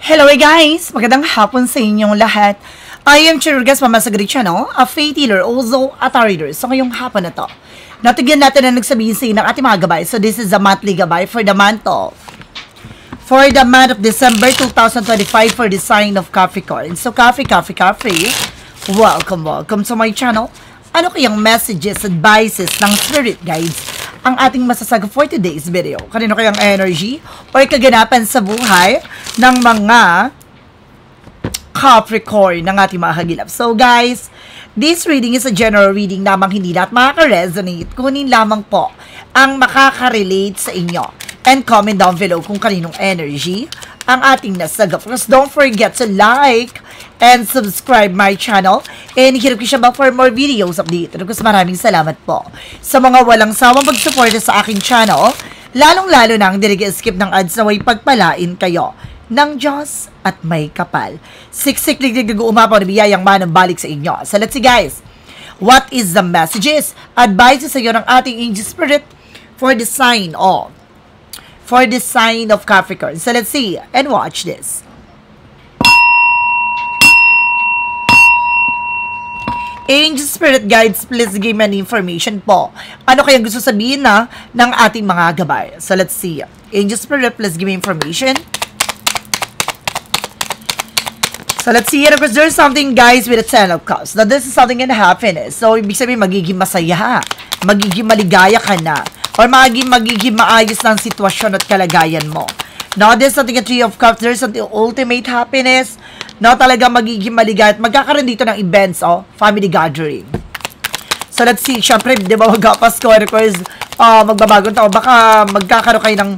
Hello guys! Magandang hapon sa inyong lahat. I am Chirurgas Mama sa Great Channel, a faith healer, also a tarot reader. So ngayong hapon na to, natigyan natin na nagsabihin sa inyo ng ating mga gabay. So this is the monthly gabay for the month of December 2025 for the sign of Capricorn. So Capri, welcome to my channel. Ano kayang messages, advices ng spirit guides ang ating masasagap for today's video? Kanino kayang energy o kaganapan sa buhay ng mga Capricorn ng ating mga hagilap? So guys, this reading is a general reading lamang, hindi lahat makaka-resonate. Kunin lamang po ang makaka-relate sa inyo. And comment down below kung kaninong energy ang ating nasagap. Plus, don't forget to like and subscribe my channel. And hit ko siya ba for more videos update. Kasi maraming salamat po sa mga walang sawang pagsuporta sa aking channel. Lalong-lalo nang dirige-skip ng ads na way pagpalain kayo ng Diyos at may kapal. Siksik umapaw na biyayang manang balik sa inyo. So let's see guys. What is the messages? Advices sa iyo ng ating angel spirit for the sign of Capricorn. So let's see and watch this. Angel Spirit Guides, please give me an information po. Ano kayang gusto sabihin ng ating mga gabay? So let's see. Angel Spirit, please give me information. So let's see. Because there's something guys with a 10 of cups. Now this is something in happiness. So ibig sabihin magiging masaya. Magiging maligaya ka na. Or magiging maayos ng sitwasyon at kalagayan mo. Now, there's something a 3 of cups. There's something ultimate happiness. Now, talaga magiging maligay. At magkakaroon dito ng events, family gathering. So, let's see. Siyempre, di ba magkapasko? Of course, magbabagong tao. Baka magkakaroon kayo ng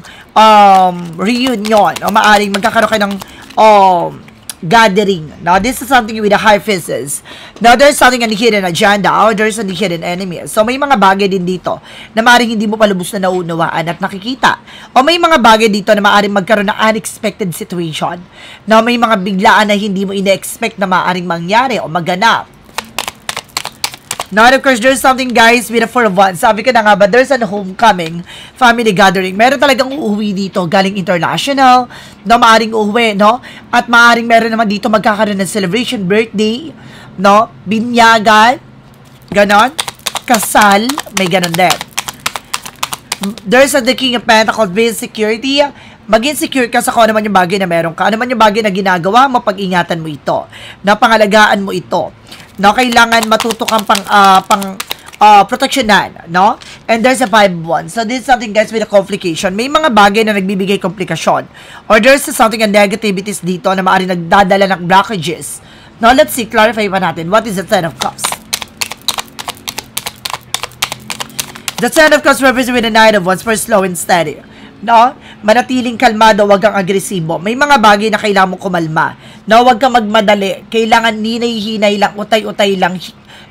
reunion. O maaring magkakaroon kayo ng gathering. Now, this is something with the high faces. Now, there's something on the hidden agenda or there's on the hidden enemy. So, may mga bagay din dito na maaaring hindi mo palubos na naunawaan at nakikita. O may mga bagay dito na maaaring magkaroon ng unexpected situation. Now, may mga biglaan na hindi mo ina-expect na maaaring mangyari o maganap. Now, of course, there's something, guys, with a 4 of Wands. Sabi ko na nga ba, there's a homecoming family gathering. Meron talagang uuwi dito, galing international, no, maaring uuwi, no? At maaring meron naman dito magkakaroon ng celebration, birthday, no? Binyagan, ganon. Kasal, may ganon din. There's a the King of Pentacles, being security. Maging secure ka sa kung ano man yung bagay na meron ka. Ano man yung bagay na ginagawa mo, pag-ingatan mo ito. Napangalagaan mo ito. No, kailangan matuto kang proteksyonan, no? And there's a 5 of Wands. So this is something guys with a complication. May mga bagay na nagbibigay komplikasyon. Or there's something and negativities dito na maaaring nagdadala ng blockages. Now let's see, clarify pa natin. What is the 10 of Cups? The 10 of Cups represents with the 9 of Wands for slow and steady. No? Manatiling kalmado, wag kang agresibo. May mga bagay na kailangan mong kumalma. No, wag kang magmadali. Kailangan hinay-hinay lang, utay-utay lang.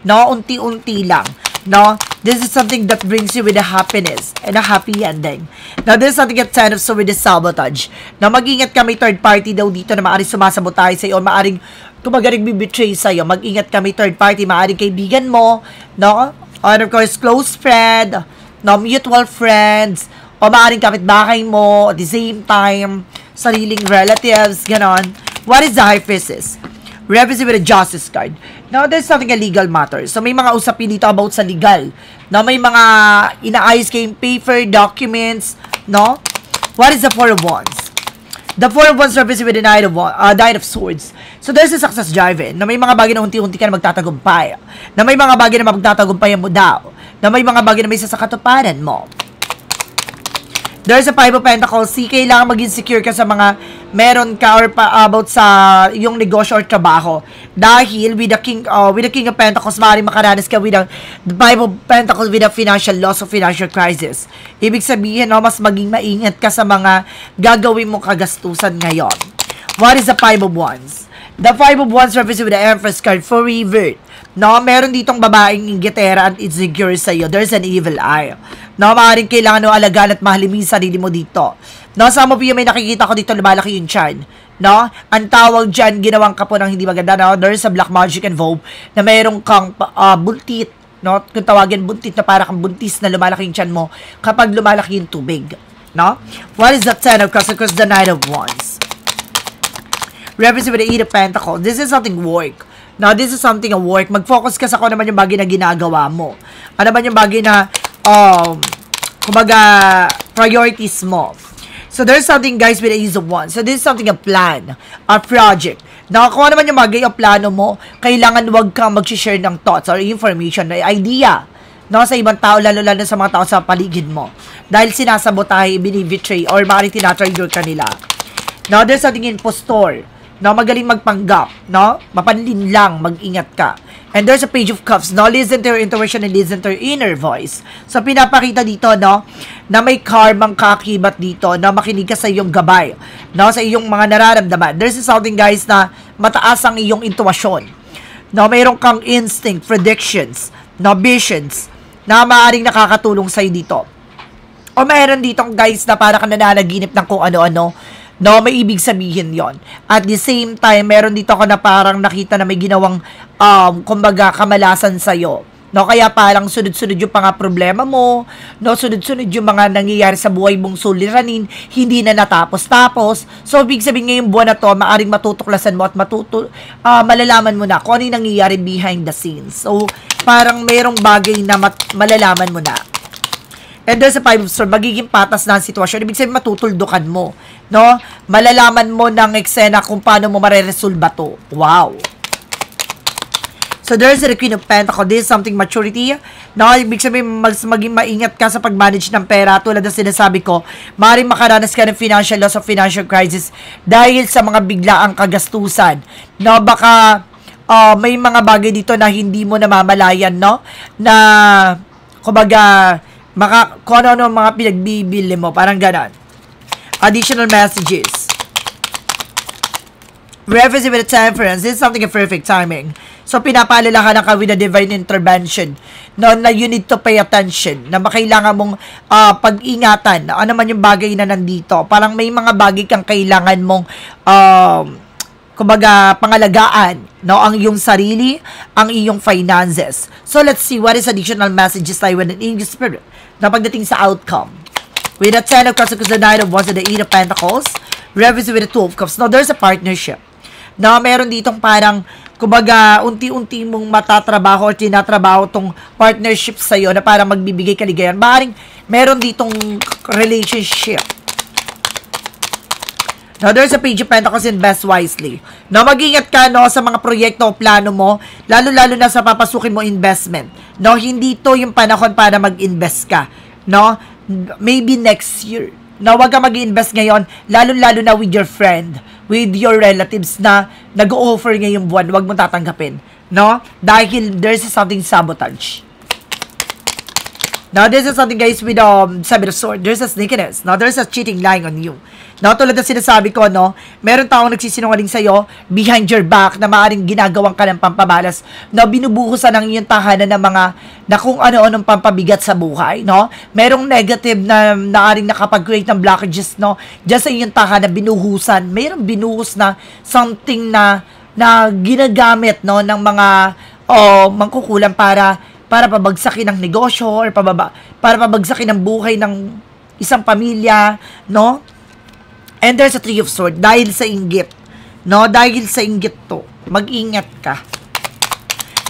No, unti-unti lang. No? This is something that brings you with a happiness and a happy ending. Now, this is something at 10 of so with the sabotage. Now, mag-ingat ka, may third party daw dito na maaaring sumasabotay sa iyo, maaaring kumagaring bibetray sa iyo. Mag-ingat ka, may third party, maaaring kaibigan mo, no? And of course, close friend, no, mutual friends, o maaaring kapitbahay mo, at the same time, sariling relatives, ganon. What is the high priestess? Represent with a justice card. Now, there's something a legal matter. So, may mga usapin dito about sa legal. Now, may mga inaayos kayong paper, documents, no? What is the 4 of Wands? The 4 of Wands represent with the Knight of Swords. So, there's a success driving. Na may mga bagay na unti-unti ka na magtatagumpay. Na may mga bagay na magtatagumpayan mo daw. Na may mga bagay na may sasakatuparan mo. There's a 5 of Pentacles. Kailangan maging secure ka sa mga meron ka or about sa yung negosyo or trabaho. Dahil with the King of Pentacles, maaaring makaranas ka with the 5 of Pentacles with a financial loss or financial crisis. Ibig sabihin, no, mas maging maingat ka sa mga gagawin mong kagastusan ngayon. What is the 5 of Wands? The 5 of Wands represents with the Empress card for revert. No, meron ditong babaeng inggitera at insecure sa'yo. There's an evil eye. No, maaaring kailangan mo alagaan at mahalin yung sarili mo dito. No, some of you may nakikita ko dito, lumalaki yung chan. No, ang tawag dyan, ginawang ka po ng hindi maganda. No, there's a black magic involved na mayroong kang buntit. No, kung tawagin buntit na para kang buntis na lumalaki yung chan mo kapag lumalaki yung tubig. No, what is the 10 of Cups? Because the 9 of Wands. Represent with the Eight of Pentacles. This is something work. Now, this is something a work. Mag-focus ka sa kung naman yung bagay na ginagawa mo. Ano naman yung bagay na, kumbaga, priorities mo. So, there's something, guys, with the Ace of Wands. So, this is something, a plan, a project. Now, kung ano naman yung bagay o plano mo, kailangan wag kang mag-share ng thoughts or information, idea, no, sa ibang tao, lalo-lalo sa mga tao sa paligid mo. Dahil sinasabotahe, binibetray, or maaaring tinatrigger ka nila. Now, there's something impostor. No, magaling magpanggap, no? Mapanlin lang, mag-ingat ka. And there's a Page of Cups, no? Listen to your intuition and listen to your inner voice. So, pinapakita dito, no? Na may karmang kakibat dito, na makinig ka sa iyong gabay, no? Sa iyong mga nararamdaman. There's something, guys, na mataas ang iyong intuition. No? Mayroon kang instinct, predictions, no? Visions, na maaaring nakakatulong sa'yo dito. O mayroon dito, guys, na para ka nananaginip ng kung ano-ano. No, may ibig sabihin yon. At the same time, meron dito ako na parang nakita na may ginawang, kumbaga, kamalasan sa'yo. No, kaya parang sunod-sunod yung mga problema mo, no, sunod-sunod yung mga nangyayari sa buhay mong suliranin, hindi na natapos-tapos. So, ibig sabihin ngayong buwan na to, maaring matutuklasan mo at malalaman mo na kung ano yung nangyayari behind the scenes. So, parang merong bagay na malalaman mo na. And there's a Five of Swords, magiging patas na ang sitwasyon. Ibig sabihin, matutuldukan mo. No? Malalaman mo ng eksena kung paano mo mareresolba to. Wow. So, there's the Queen of Pentacles. This is something maturity. No? Ibig sabihin, maging maingat ka sa pag-manage ng pera. Tulad na sinasabi ko, maaaring makaranas ka ng financial loss o financial crisis dahil sa mga biglaang kagastusan. No? Baka may mga bagay dito na hindi mo namamalayan, no? Na, kumbaga, kung ano mga pinagbibili mo, parang ganon. Additional messages. Reference with a Temperance. This is something of perfect timing. So, pinapaalala ka na ka with a divine intervention. No, na you need to pay attention. Na makailangan mong pag-ingatan. Ano man yung bagay na nandito. Parang may mga bagay kang kailangan mong kumbaga, pangalagaan, no, ang iyong sarili, ang iyong finances. So, let's see what is additional messages tayo with an English spirit na pagdating sa outcome. With the Ten of Cups, the Knight of Wands, and the Eight of Pentacles, reverse with the Two of Cups. Now, there's a partnership. Na meron ditong parang, kumbaga, unti-unti mong matatrabaho or tinatrabaho tong partnership sa'yo na parang magbibigay kaligayan. Maaaring meron ditong relationship. Now, there's a Page of Pentacles, invest wisely. Now, mag-ingat ka, no, sa mga proyekto o plano mo, lalo-lalo na sa papasukin mo investment. No, hindi to yung panahon para mag-invest ka. No, maybe next year. No, wag ka mag-invest ngayon, lalo-lalo na with your friend, with your relatives na nag-o-offer ngayong buwan, wag mo tatanggapin. No, dahil there's something sabotage. Now, this is something, guys, with Seven of Swords. There's a sneakiness. Now, there's a cheating lying on you. Now, tulad na sinasabi ko, no, meron taong nagsisinungaling sa'yo behind your back na maaaring ginagawang ka ng pampabalas. No, binubuhusan ng iyong tahanan ng mga na kung ano-anong pampabigat sa buhay, no. Merong negative na maaaring nakapag-create ng blockages, no, dyan sa iyong tahanan, binuhusan. Merong binuhus na something na ginagamit, no, ng mga mangkukulam para pabagsakin ng negosyo or para pabagsakin ng buhay ng isang pamilya, no? And there's a Three of Swords dahil sa inggit, no? Dahil sa inggit to, mag-ingat ka.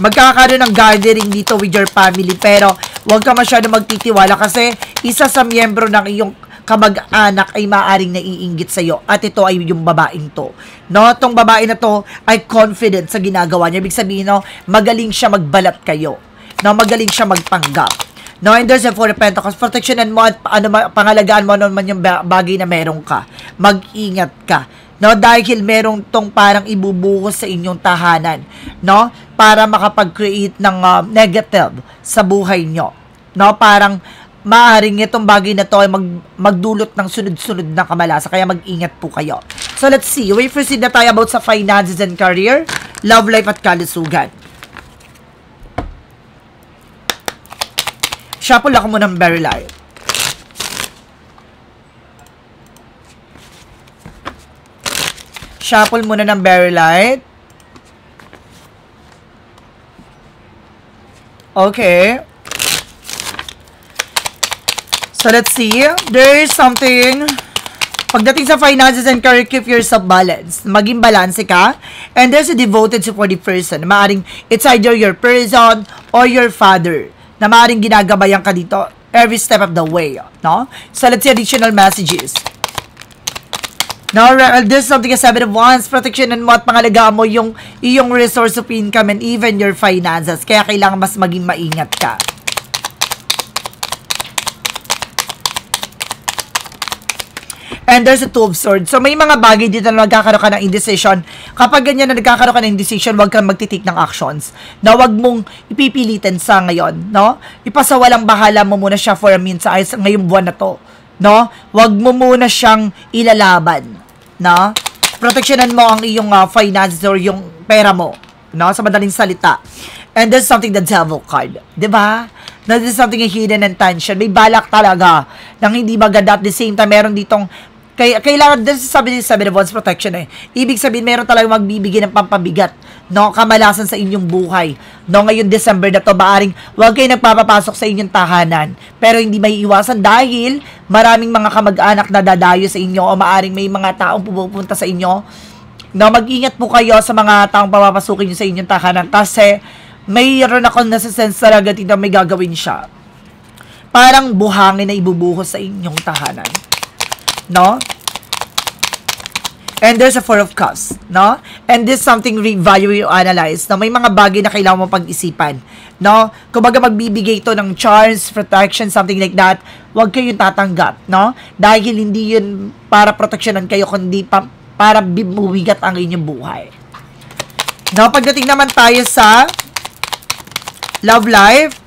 Magkakaroon ng gathering dito with your family, pero huwag ka masyado magtitiwala kasi isa sa miyembro ng iyong kamag-anak ay maaaring naiinggit sa'yo at ito ay yung babaeng to. No? Itong babae na to ay confident sa ginagawa niya. Ibig sabihin, no, magaling siya magbalat kayo. No, magaling siya magpanggap. No, and there's a Four of Pentacles. Protectionan mo at pangalagaan mo naman yung bagay na meron ka. Mag-ingat ka. No, dahil merong tong parang ibubuhos sa inyong tahanan. No, para makapag-create ng negative sa buhay nyo. No, parang maaaring itong bagay na to ay magdulot ng sunod-sunod na kamalasa. Kaya mag-ingat po kayo. So, let's see. We proceed na tayo about sa finances and career, love life at kalusugan. Shuffle ako muna ng very light. Shuffle muna ng very light. Okay. So, let's see. There is something Pagdating sa finances and career, keep yourself balanced. Maging balanse ka. And there's a devoted, supportive person. Maaring it's either your person or your father na maaring ginagabayan ka dito every step of the way. No? So, let's see additional messages. Now, there's something as 7 of Wands, protectionan mo at pangalagaan mo yung iyong resource of income and even your finances. Kaya kailangan mas maging maingat ka. And there's a 2 of Swords. So, may mga bagay dito na nagkakaroon ka ng indecision. Kapag ganyan na nagkakaroon ka ng indecision, huwag kang magtitik ng actions. Na huwag mong ipipilitin sa ngayon, no? Ipasawalang bahala mo muna siya for a minute sa ngayong buwan na to, no? Huwag mo muna siyang ilalaban, no? Proteksyonan mo ang iyong finances or yung pera mo, no? Sa madaling salita. And there's something the devil card, 'di ba? That is something a hidden intention. May balak talaga ng hindi maganda at the same time meron ditong kailangan din sabi ni Wands protection eh. Ibig sabihin meron talagang magbibigay ng pampabigat, no, kamalasan sa inyong buhay. No, ngayon December na to, maaring huwag kayo nagpapapasok sa inyong tahanan. Pero hindi may iwasan dahil maraming mga kamag-anak na dadayo sa inyo o maaring may mga taong pupunta sa inyo. No, mag-ingat po kayo sa mga taong papapasukin nyo sa inyong tahanan kasi mayroon ako nasa-sense talaga dito may gagawin siya. Parang buhangin na ibubuhos sa inyong tahanan. No? And there's a 4 of Cups, no? And this something revalue you analyze, no? May mga bagay na kailangan mo pag-isipan, no? Kumbaga magbibigay ito ng charms, protection, something like that, huwag kayong tatanggap, no? Dahil hindi yun para proteksyonan kayo, kundi para bimuwigat ang inyong buhay. No? Pagdating naman tayo sa love life,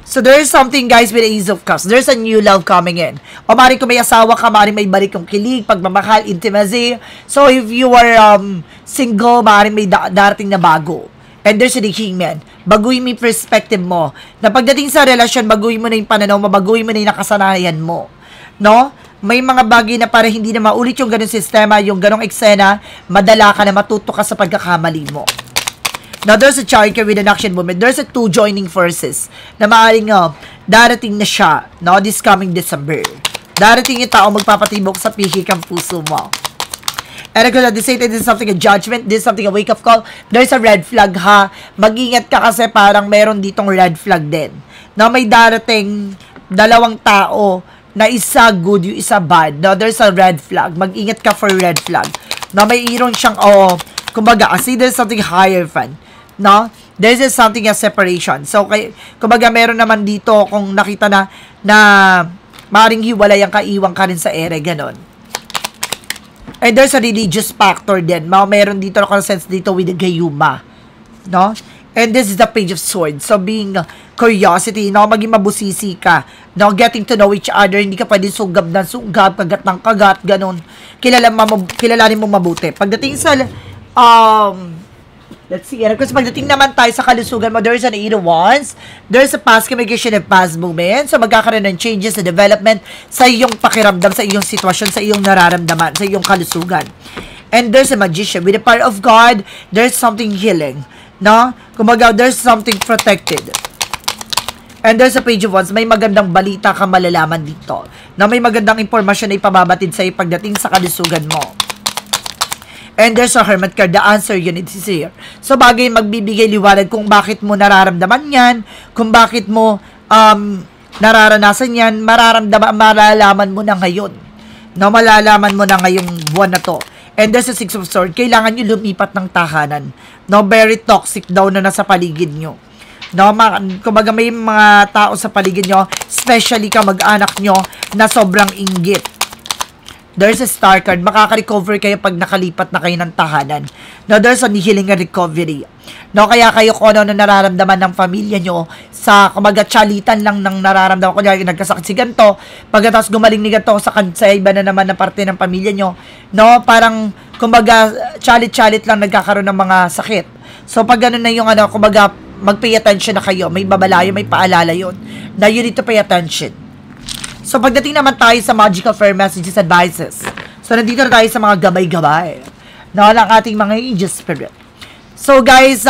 so there is something guys with the Ace of Cups. There's a new love coming in. O maaaring kung may asawa ka, maaaring may balik yung kilig, pagmamahal, intimacy. So if you are single, maaaring may darating na bago. And there's a Hangman. Baguhin mo yung perspective mo. Na pagdating sa relasyon, baguhin mo na yung pananaw mo, baguhin mo na yung nakasanayan mo. No? May mga bagay na para hindi na maulit yung ganong sistema, yung ganong eksena, madala ka na matuto ka sa pagkakamali mo. Now, there's a Chariot with an action movement. There's a 2 joining forces na maaaring darating na siya, no, this coming December. Darating yung tao magpapatibok sa pihik ang puso mo. And because at the same time, this is something a judgment, this is something a wake-up call. There's a red flag, ha. Mag-ingat ka kasi parang meron ditong red flag din. Na may darating 2 tao na isa good, yung isa bad. Now, there's a red flag. Mag-ingat ka for red flag. Na may iron siyang, kumbaga, kasi there's something higher fan. No? This is something as separation. So, kumbaga, meron naman dito kung nakita na maaaring hiwalay ang kaiwang ka rin sa ere, ganon. And there's a religious factor din. Meron dito na sense dito with the gayuma. No? And this is the Page of Swords. So, being curiosity, no? Maging mabusisi ka. No? Getting to know each other. Hindi ka pwede sugab na sugab, kagat ng kagat, ganon. Kilalanin mo mabuti. Pagdating sa, let's see, kasi pagdating naman tayo sa kalusugan mo, there's an 8 of Wands, there's a past communication and past movement, so magkakaroon ng changes sa development sa iyong pakiramdam, sa iyong sitwasyon, sa iyong nararamdaman, sa iyong kalusugan. And there's a Magician, with the power of God, there's something healing, no? Kumbaga, there's something protected. And there's a Page of Wands, may magandang balita ka malalaman dito, na may magandang impormasyon na ipababatid sa iyo pagdating sa kalusugan mo. And there's a Hermit card. The answer yun is here. So, bagay magbibigay liwanag kung bakit mo nararamdaman yan, kung bakit mo nararanasan yan, malalaman mo na ngayon. No, malalaman mo na ngayong buwan na to. And there's a 6 of Swords. Kailangan nyo lumipat ng tahanan. No, very toxic daw na nasa paligid nyo. No, kumbaga may mga tao sa paligid nyo, especially ka mag-anak nyo, na sobrang inggit. There's a Star card. Makaka-recover kayo pag nakalipat na kayo ng tahanan. Now, there's a healing and recovery. No, kaya kayo kung ano na nararamdaman ng pamilya nyo sa, kumaga, chalitan lang ng nararamdaman ko. Kaya nagkasakit si ganito. Pagkatapos gumaling ni ganito sa iba na naman na parte ng pamilya nyo. No, parang, kumbaga, chalit-chalit lang nagkakaroon ng mga sakit. So, pag gano'n na yung, kumbaga, mag-pay attention na kayo. May babalayo, may paalala yun. Na you need to pay attention. So, pagdating naman tayo sa Magical Fair Messages Advices. So, nandito na tayo sa mga gabay-gabay na ng ating mga angel spirit. So, guys,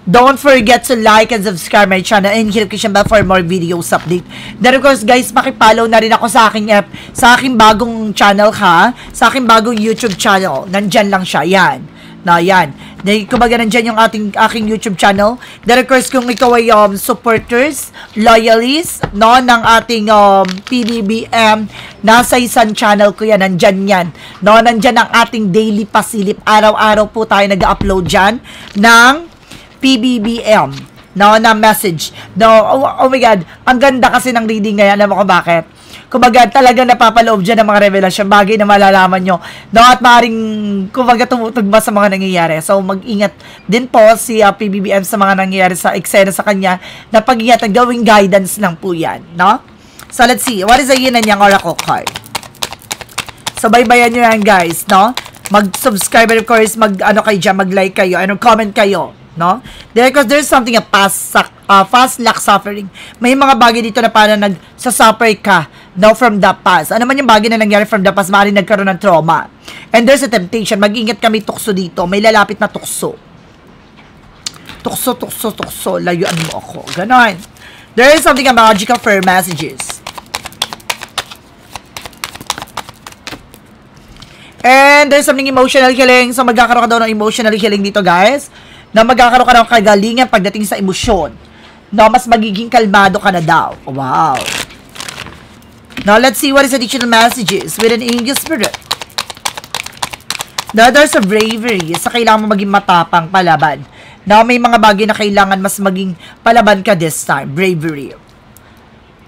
Don't forget to like and subscribe my channel and hit notification bell for more videos update. Then of course guys, paki-follow na rin ako sa aking bagong channel sa aking bagong YouTube channel. Nandyan lang siya, yan. Yan. Kumbaga nandyan yung aking YouTube channel. Then of course, kung ikaw ay supporters, loyalists, no, ng ating PBBM, nasa isang channel ko yan, nandyan yan. No, nandyan ang ating daily pasilip. Araw-araw po tayo nag-upload dyan ng PBBM, no, na message. No, oh my God, ang ganda kasi ng reading ngayon. Alam mo kung bakit? Kumbaga, talaga napapaloob dyan ng mga revelasyon, bagay na malalaman nyo, no, at maaaring, kumbaga, tumutugma sa mga nangyayari. So, mag-ingat din po si PBBM sa mga nangyayari sa eksena sa kanya, na pag-ingat, gawing guidance lang po yan, no? So, let's see. What is the yin and yang oracle card? So, baybayan nyo yan, guys, no? Mag-subscribe, and of course, kayo dyan, mag-like kayo, and comment kayo, no? Because there's something a fast luck suffering. May mga bagay dito na parang nagsasuffer ka, no, from the past. Ano man yung bagay na nangyari from the past, maaaring nagkaroon ng trauma. And there's a temptation. Mag-ingat kami tukso dito. May lalapit na tukso. Tukso. Layuan mo ako. Ganon. There is something a magical for messages. And there's something emotional healing. So, magkakaroon ka daw ng emotional healing dito, guys. Na magkakaroon ka ng kagalingan pagdating sa emosyon. No, mas magiging kalmado ka na daw. Wow. Now, let's see what is additional messages with an angel spirit. Now, there's a bravery. Sa kailangan mo maging matapang palaban. Now, may mga bagay na kailangan mas maging palaban ka this time. Bravery.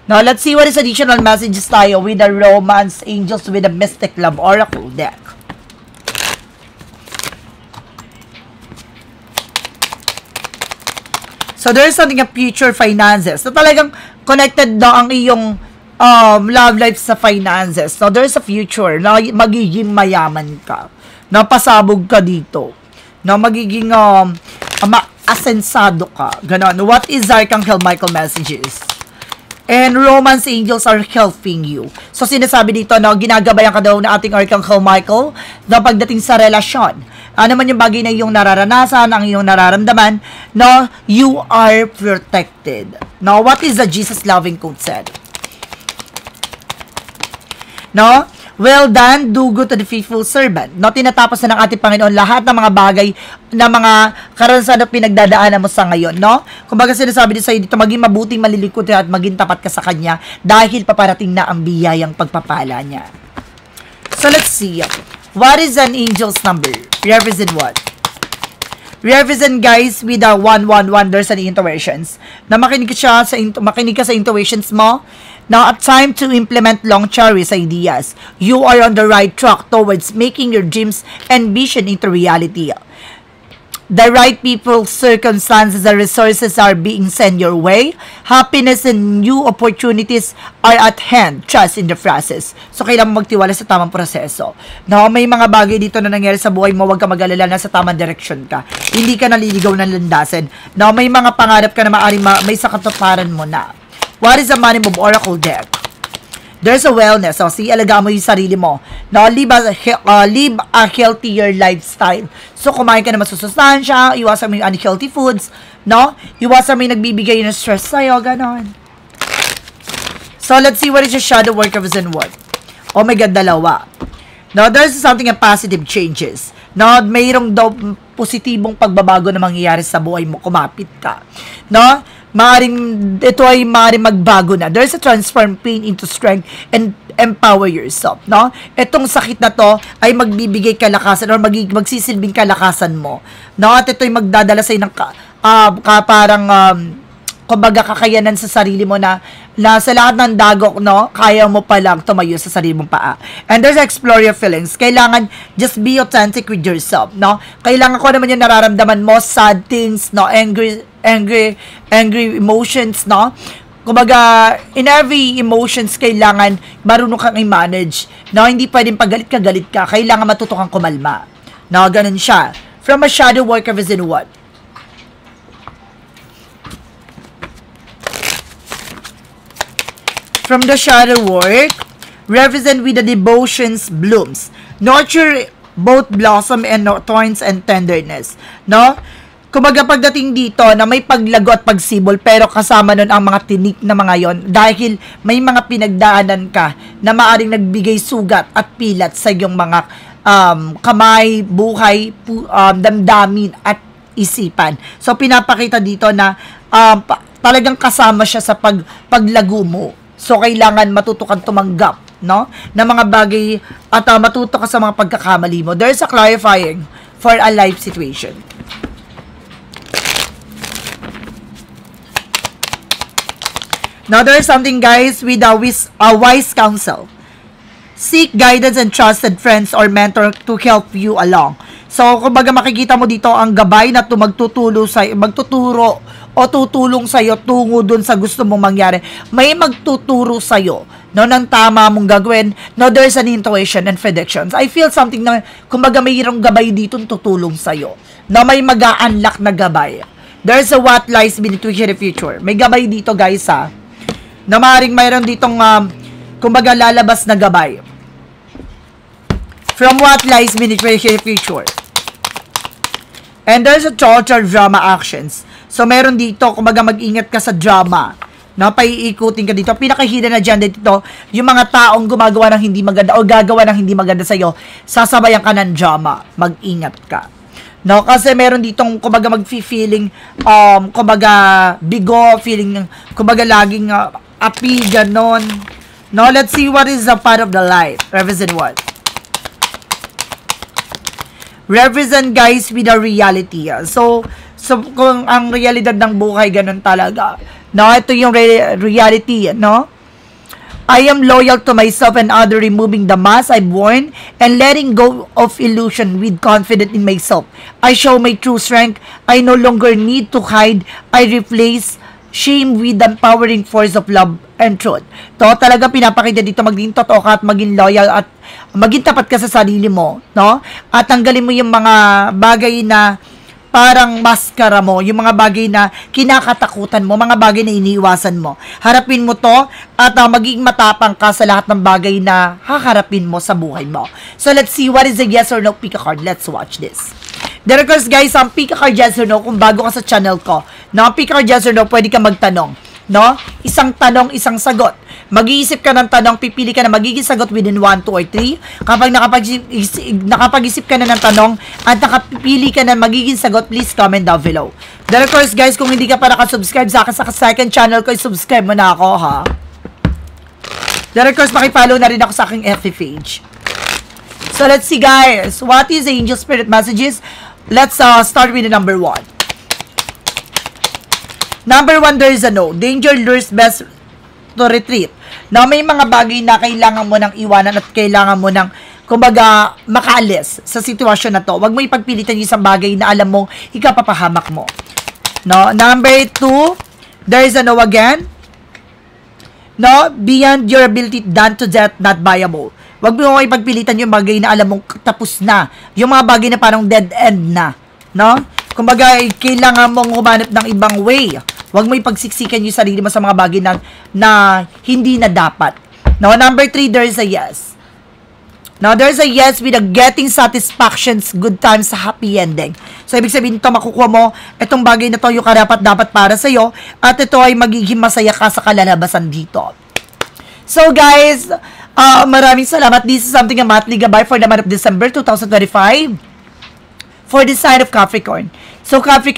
Now, let's see what is additional messages tayo with the romance angels with the mystic love oracle deck. So, there's something of future finances. So, talagang connected daw ang iyong love life sa finances. So, there's a future na magiging mayaman ka. Na pasabog ka dito. Na magiging asensado ka. Ganon. What is Archangel Michael messages? And romance angels are helping you. So, sinasabi dito, no, ginagabayan ka daw na ating Archangel Michael na pagdating sa relasyon. Ano man yung bagay na iyong nararanasan, ang iyong nararamdaman, no, you are protected. Now, what is the Jesus loving quote said? No? Well done, do good to the faithful servant. No, tinatapos na ng ating Panginoon lahat ng mga bagay na mga karanasan na pinagdadaanan mo sa ngayon, no? Kumbaga sinasabi din sa iyo dito, maging mabuting malilingkod at maging tapat ka sa Kanya dahil paparating na ang biyayang pagpapala niya. So, let's see. What is an angel's number? Represent what? Represent, guys, with the 111 wonders and intuitions. Na makinig ka sa intuitions mo. Now, at time to implement long cherished ideas. You are on the right track towards making your dreams and vision into reality. The right people, circumstances, and resources are being sent your way. Happiness and new opportunities are at hand. Trust in the process. So, kailangan magtiwala sa tamang proseso. Now, may mga bagay dito na nangyari sa buhay mo, huwag ka mag-alala, nasa tamang direksyon ka. Hindi ka naliligaw ng landasin. Now, may mga pangarap ka na maaaring may sakatuparan mo na. What is the money move oracle deck? There's a wellness. So, alagaan mo yung sarili mo. Now, live a healthier lifestyle. So, kumain ka na masusustansya, iwasan mo yung unhealthy foods, no? Iwasan mo yung nagbibigay ng stress sa'yo, ganon. So, let's see what is your shadow work of and what. Oh my God, dalawa. Now, there's something of positive changes. No, mayroong daw positibong pagbabago na mangyayari sa buhay mo, kumapit ka. No? Ito ay maaaring magbago na. There's a transform pain into strength and empower yourself, no? Itong sakit na to ay magbibigay kalakasan or magsisilbing kalakasan mo, no? At ito ay magdadala sa ng parang kumbaga kakayanan sa sarili mo na sa lahat ng dagok, no? Kaya mo pa lang tumayo sa sarili mong paa. And there's explore your feelings. Kailangan just be authentic with yourself, no? Kailangan ko naman yung nararamdaman mo, sad things, no? Angry emotions, no? Kumbaga, in every emotions, kailangan marunong kang i-manage. No? Hindi pwedeng pagalit ka. Kailangan matuto kang kumalma. No? Ganun siya. From a shadow worker is in what? From the shadow work, represent with the devotions blooms. Nurture both blossom and thorns and tenderness. No? Kumbaga pagdating dito na may paglago at pagsibol pero kasama nun ang mga tinik na mga yon dahil may mga pinagdaanan ka na maaring nagbigay sugat at pilat sa iyong mga kamay, buhay, damdamin at isipan. So pinapakita dito na talagang kasama siya sa paglago mo. So kailangan matuto kang tumanggap, no, na mga bagay at matuto ka sa mga pagkakamali mo. There's a clarifying for a life situation. Now, there's something, guys, with a wise counsel. Seek guidance and trusted friends or mentor to help you along. So, kumbaga makikita mo dito ang gabay na magtuturo o tutulong sa'yo tungo dun sa gusto mong mangyari. May magtuturo sa'yo, no, ng tama mong gagawin. No, there's an intuition and predictions. I feel something na, kumbaga mayroong gabay dito tutulong sa'yo. No, may mag-a-unlock na gabay. There's a what lies beneath the future. May gabay dito, guys, ha, na maaaring mayroon ditong kumbaga lalabas na gabay from what lies beneath the future. And there's a total drama actions. So meron dito, kumbaga mag-ingat ka sa drama, na paiikutin ka dito. Pinaka-hidden agenda dito, yung mga taong gumagawa ng hindi maganda o gagawa ng hindi maganda sa'yo, sasabayan ka ng drama. Mag-ingat ka. No, kasi meron ditong kumbaga mag-feeling kumbaga bigo, feeling kumbaga laging api, ganon. No, let's see what is the part of the life. Represent what? Represent, guys, with the reality. So kung ang realidad ng buhay ganon talaga. No, ito yung reality, no? I am loyal to myself and other, removing the mask I've worn and letting go of illusion with confidence in myself. I show my true strength. I no longer need to hide. I replace shame with the empowering force of love and truth. To talaga pinapakita dito, maging totoo ka at maging loyal at maging tapat ka sa sarili mo, no? At tanggalin mo yung mga bagay na parang maskara mo, yung mga bagay na kinakatakutan mo, mga bagay na iniiwasan mo. Harapin mo to at maging matapang ka sa lahat ng bagay na haharapin mo sa buhay mo. So let's see what is the yes or no pick a card. Let's watch this. Then of course, guys, ang pick a card yes or no, kung bago ka sa channel ko, no, pick a card yes or no, pwede ka magtanong, no? Isang tanong, isang sagot. Mag-iisip ka ng tanong, pipili ka na magiging sagot within 1, 2, or 3. Kapag nakapag-isip ka na ng tanong at nakapili ka na magiging sagot, please comment down below. Then of course, guys, kung hindi ka pa nakasubscribe sa akin sa second channel ko, subscribe mo na ako, ha? Then of course, makipollow na rin ako sa aking FB page. So let's see, guys, what is the angel spirit messages? Let's start with the number 1. Number 1, there is a no. Danger lures best to retreat. Now, may mga bagay na kailangan mo nang iwanan at kailangan mo nang, kumbaga, makaalis sa sitwasyon na to. Huwag mo ipagpilitan yung isang bagay na alam mong ikapapahamak mo. No? Number 2, there is a no again. No? Beyond your ability, done to death, not viable. Huwag mo ipagpilitan yung bagay na alam mong tapos na. Yung mga bagay na parang dead end na. No? Kumbaga, kailangan mong humanap ng ibang way. Huwag mo ipagsiksikan yung sarili mo sa mga bagay na hindi na dapat. Now, number 3, there is a yes. Now, there is a yes with a getting satisfactions, good times, happy ending. So, ibig sabihin ito, makukuha mo, itong bagay na to yung karapat-dapat para sa'yo, at ito ay magiging masaya ka sa kalalabasan dito. So, guys, maraming salamat. This is something a monthly gabay for the month of December 2025 for the sign of Capricorn. So, Capri,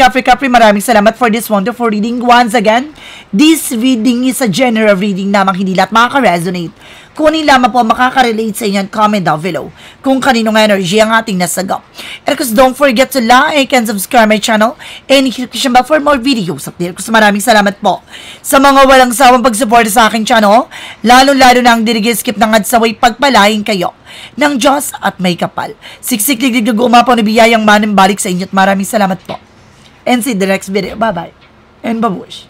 maraming salamat for this wonderful reading. Once again, this reading is a general reading namang hindi lahat makaka-resonate. Kunin lamang po makaka-relate sa inyo, comment down below kung kaninong energy ang ating nasagap. And of course, don't forget to like and subscribe my channel and hit the bell for more videos update. Kasi maraming salamat po sa mga walang sawang pag-support sa aking channel, lalo-lalo na ang dirigi-skip ng adsaway pagpalain kayo ng Diyos at may kapal. Siksik-liglig na gumapaw na biyayang manimbalik sa inyo at maraming salamat po. And see you in the next video. Bye-bye. And babush.